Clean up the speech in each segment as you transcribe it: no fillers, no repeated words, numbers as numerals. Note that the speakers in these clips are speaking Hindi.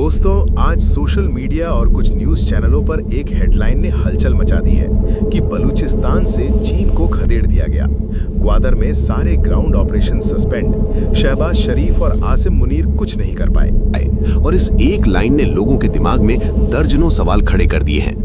दोस्तों, आज सोशल मीडिया और कुछ न्यूज़ चैनलों पर एक हेडलाइन ने हलचल मचा दी है कि बलूचिस्तान से चीन को खदेड़ दिया गया। ग्वादर में सारे ग्राउंड ऑपरेशन सस्पेंड। शहबाज शरीफ और आसिम मुनीर कुछ नहीं कर पाए। और इस एक लाइन ने लोगों के दिमाग में दर्जनों सवाल खड़े कर दिए हैं।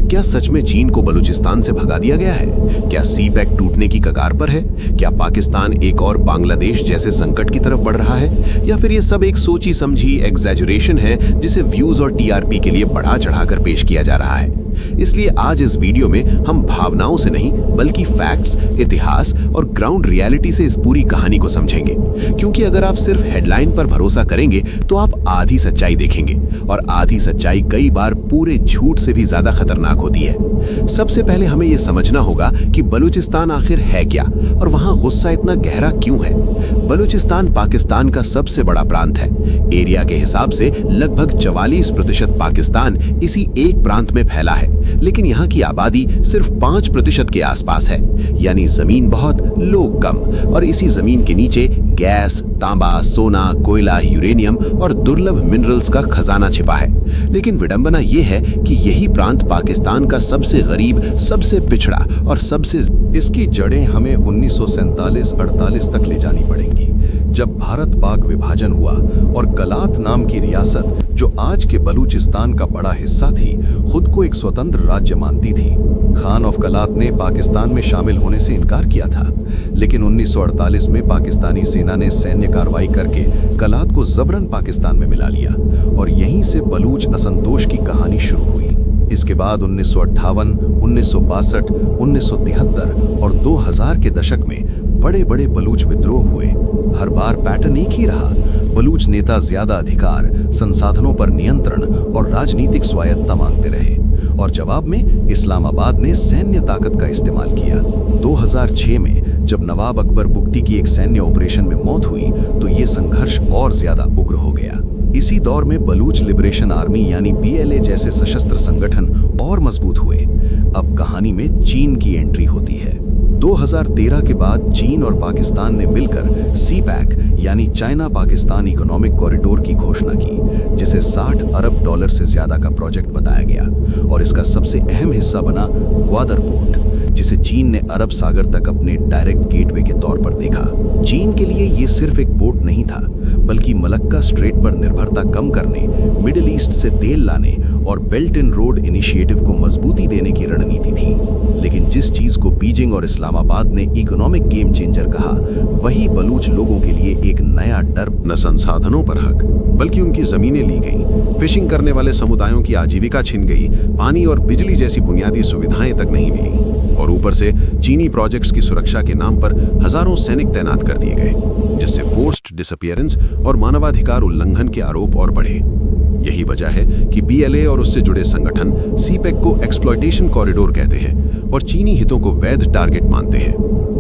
क्या सच में चीन को बलूचिस्तान से भगा दिया गया है? क्या सीपैक टूटने की कगार पर है? क्या पाकिस्तान एक और बांग्लादेश जैसे संकट की तरफ बढ़ रहा है? या फिर ये सब एक सोची समझी एग्जैजुरेशन है जिसे व्यूज और टीआरपी के लिए बढ़ा चढ़ाकर पेश किया जा रहा है? इसलिए आज इस वीडियो में हम भावनाओं से नहीं बल्कि फैक्ट्स, इतिहास और ग्राउंड रियलिटी से इस पूरी कहानी को समझेंगे। क्योंकि अगर आप सिर्फ हेडलाइन पर भरोसा करेंगे तो आप आधी सच्चाई देखेंगे, और आधी सच्चाई कई बार पूरे झूठ से भी ज्यादा खतरनाक होती है। सबसे पहले हमें यह समझना होगा कि बलूचिस्तान आखिर है क्या और वहां गुस्सा इतना गहरा क्यों है। बलूचिस्तान पाकिस्तान का सबसे बड़ा प्रांत है। एरिया के हिसाब से लगभग 44% पाकिस्तान इसी एक प्रांत में फैला है, लेकिन यहाँ की आबादी सिर्फ 5% के आसपास है। यानी जमीन बहुत, लोग कम, और इसी जमीन के नीचे गैस, तांबा, सोना, कोयला, यूरेनियम और दुर्लभ मिनरल्स का खजाना छिपा है। लेकिन विडंबना यह है कि यही प्रांत पाकिस्तान का सबसे गरीब, सबसे पिछड़ा और सबसे इसकी जड़ें हमें 1947-48 तक ले जानी पड़ेंगी, जब भारत पाक विभाजन हुआ और गलात नाम की रियासत, जो आज के बलूचिस्तान का बड़ा हिस्सा थी, खुद को एक स्वतंत्र राज्य मानती थी। खान ऑफ गलात ने पाकिस्तान में शामिल होने से इनकार किया था, लेकिन 1948 में पाकिस्तानी सेना ने सैन्य कार्रवाई करके गलात को जबरन पाकिस्तान में मिला लिया, और यहीं से बलूच असंतोष की कहानी शुरू हुई। इसके बाद 1958, 1962, 1973 और 2000 के दशक में बड़े बड़े बलूच विद्रोह हुए। हर बार पैटर्न एक ही रहा। बलूच नेता ज्यादा अधिकार, संसाधनों पर नियंत्रण और राजनीतिक स्वायत्तता मांगते रहे, और जवाब में इस्लामाबाद ने सैन्य ताकत का इस्तेमाल किया। 2006 में जब नवाब अकबर बुगटी की एक सैन्य ऑपरेशन में मौत हुई तो ये संघर्ष और ज्यादा उग्र हो गया। इसी दौर में बलूच लिबरेशन आर्मी यानी BLA जैसे सशस्त्र संगठन और मजबूत हुए। अब कहानी में चीन की एंट्री होती है। 2013 के बाद चीन और पाकिस्तान ने मिलकर सीपैक यानी चाइना पाकिस्तान इकोनॉमिक कॉरिडोर की घोषणा की, जिसे $60 अरब से ज्यादा का प्रोजेक्ट बताया गया, और इसका सबसे अहम हिस्सा बना ग्वादर पोर्ट, जिसे चीन ने अरब सागर तक अपने डायरेक्ट गेटवे के तौर पर देखा। चीन के लिए ये सिर्फ एक पोर्ट नहीं था, बल्कि मलक्का स्ट्रेट पर निर्भरता कम करने, मिडिल ईस्ट से तेल लाने और बेल्ट एंड रोड इनिशिएटिव को मजबूती देने की रणनीति थी। लेकिन जिस चीज को बीजिंग और इस्लामाबाद ने इकोनॉमिक गेम चेंजर कहा, वही बलूच लोगों के लिए एक नया डर। न संसाधनों पर हक, बल्कि उनकी जमीनें ली गईं। फिशिंग करने वाले समुदायों की आजीविका छिन गई। पानी और बिजली जैसी बुनियादी सुविधाएं तक नहीं मिली, और ऊपर से चीनी प्रोजेक्ट्स की सुरक्षा के नाम पर हजारों सैनिक तैनात कर दिए गए, जिससे फोर्स्ड डिसअपीयरेंस और मानवाधिकार उल्लंघन के आरोप और बढ़े। यही वजह है कि BLA और उससे जुड़े संगठन सीपैक को एक्सप्लॉयटेशन कॉरिडोर कहते हैं और चीनी हितों को वैध टारगेट मानते हैं।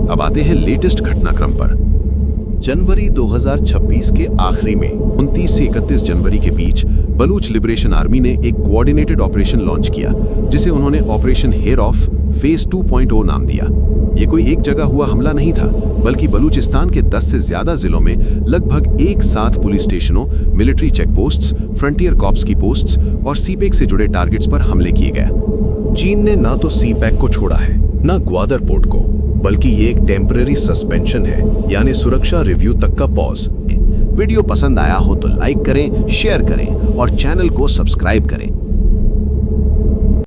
अब आते हैं लेटेस्ट घटनाक्रम पर। जनवरी 2026 के आखिरी में 29 से 31 जनवरी के बीच बलूच लिबरेशन आर्मी ने एक कोऑर्डिनेटेड ऑपरेशन लॉन्च किया, जिसे उन्होंने ऑपरेशन हेयर ऑफ फेज 2.0 नाम दिया। ये कोई एक जगह हुआ हमला नहीं था, बल्कि बलूचिस्तान के 10 से ज्यादा जिलों में लगभग एक साथ पुलिस स्टेशनों, मिलिट्री चेकपोस्ट्स, फ्रंटियर कॉप्स की पोस्ट्स और सीपैक से जुड़े टारगेट्स पर हमले किए गए। चीन ने ना तो सीपैक को छोड़ा है, ना ग्वादर पोर्ट को, बल्कि ये एक टेम्पररी सस्पेंशन है, यानी सुरक्षा रिव्यू तक का पॉज। वीडियो पसंद आया हो तो लाइक करें, शेयर करें और चैनल को सब्सक्राइब करें।